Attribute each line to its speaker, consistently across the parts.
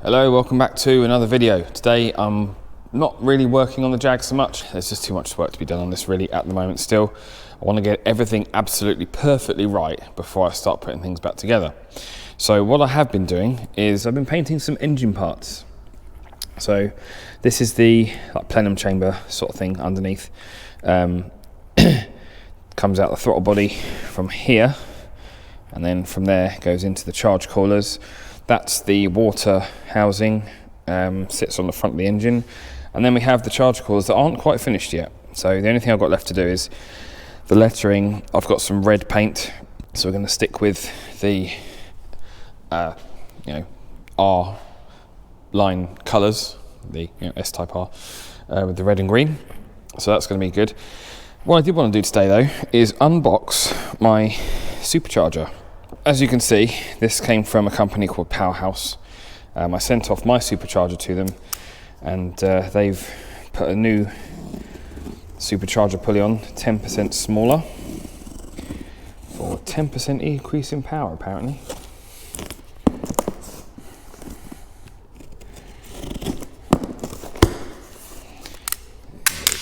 Speaker 1: Hello, welcome back to another video. Today I'm not really working on the Jag so much. There's just too much work to be done on this really at the moment still. I want to get everything absolutely perfectly right before I start putting things back together. So what I have been doing is I've been painting some engine parts. So this is the plenum chamber sort of thing underneath. Comes out the throttle body from here, and then from there goes into the charge coolers. That's the water housing, sits on the front of the engine. And then we have the charge coolers that aren't quite finished yet. So the only thing I've got left to do is the lettering. I've got some red paint, so we're going to stick with the R line colours, the S-Type R, with the red and green. So that's going to be good. What I did want to do today though is unbox my Supercharger. As you can see, this came from a company called Powerhouse. I sent off my Supercharger to them, and they've put a new Supercharger pulley on, 10% smaller, for 10% increase in power apparently.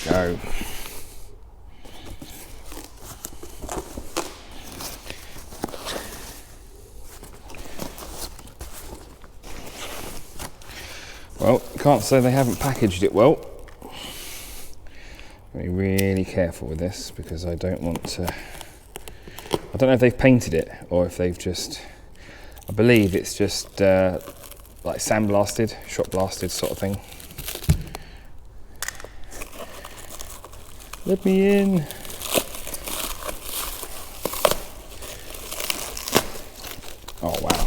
Speaker 1: There we go. Well, can't say they haven't packaged it well. Be really careful with this because I don't want to. I don't know if they've painted it or if they've just. I believe it's just like sandblasted, shot blasted sort of thing. Let me in. Oh wow.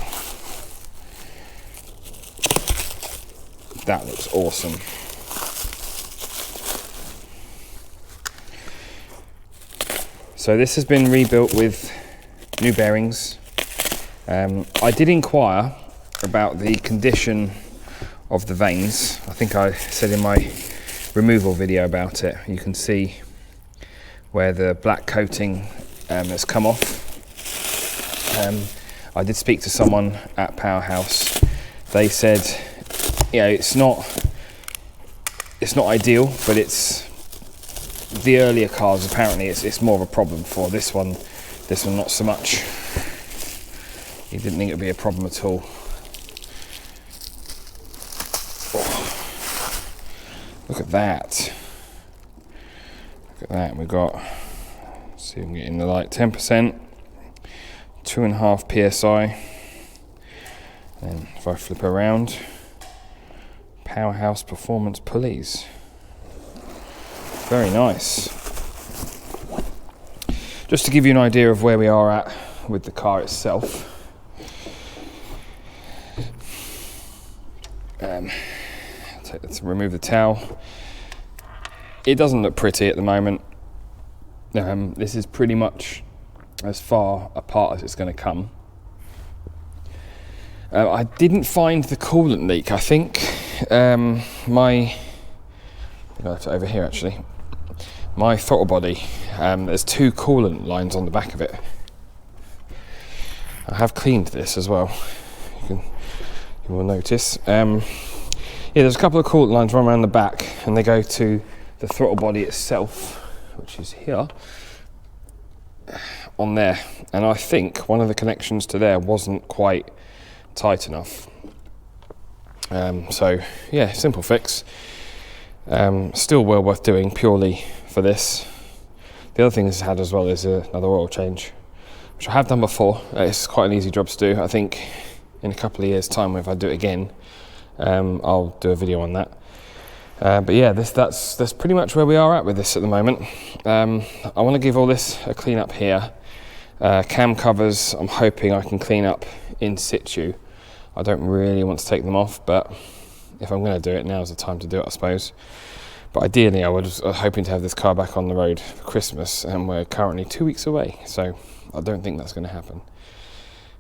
Speaker 1: That looks awesome. So this has been rebuilt with new bearings. I did inquire about the condition of the vanes. I think I said in my removal video about it. You can see where the black coating has come off. I did speak to someone at Powerhouse. They said, it's not ideal, but it's the earlier cars. Apparently, it's more of a problem for this one. This one, not so much. He didn't think it would be a problem at all. Oh, look at that! Look at that. We've got. Let's see if we can get in the light. 10%, 2.5 psi. And if I flip around. Powerhouse performance pulleys. Very nice. Just to give you an idea of where we are at with the car itself. Let's remove the towel. It doesn't look pretty at the moment. This is pretty much as far apart as it's going to come. I didn't find the coolant leak. I think I left it over here actually. My throttle body, there's 2 coolant lines on the back of it. I have cleaned this as well. You will notice. There's a couple of coolant lines run around the back, and they go to the throttle body itself, which is here, on there. And I think one of the connections to there wasn't quite tight enough. So yeah, simple fix. Still well worth doing purely for this. The other thing this had as well is another oil change, which I have done before. It's quite an easy job to do. I think in a couple of years' time, if I do it again, I'll do a video on that. But yeah, that's pretty much where we are at with this at the moment. I want to give all this a clean up here. Cam covers, I'm hoping I can clean up in situ. I don't really want to take them off, but if I'm going to do it, now's the time to do it, I suppose. But ideally, I was hoping to have this car back on the road for Christmas, and we're currently 2 weeks away, so I don't think that's going to happen,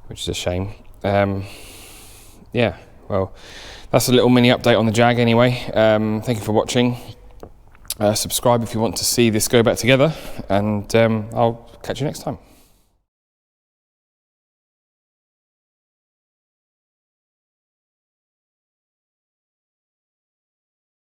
Speaker 1: which is a shame. Yeah, well, that's a little mini update on the Jag anyway. Thank you for watching. Subscribe if you want to see this go back together, and I'll catch you next time.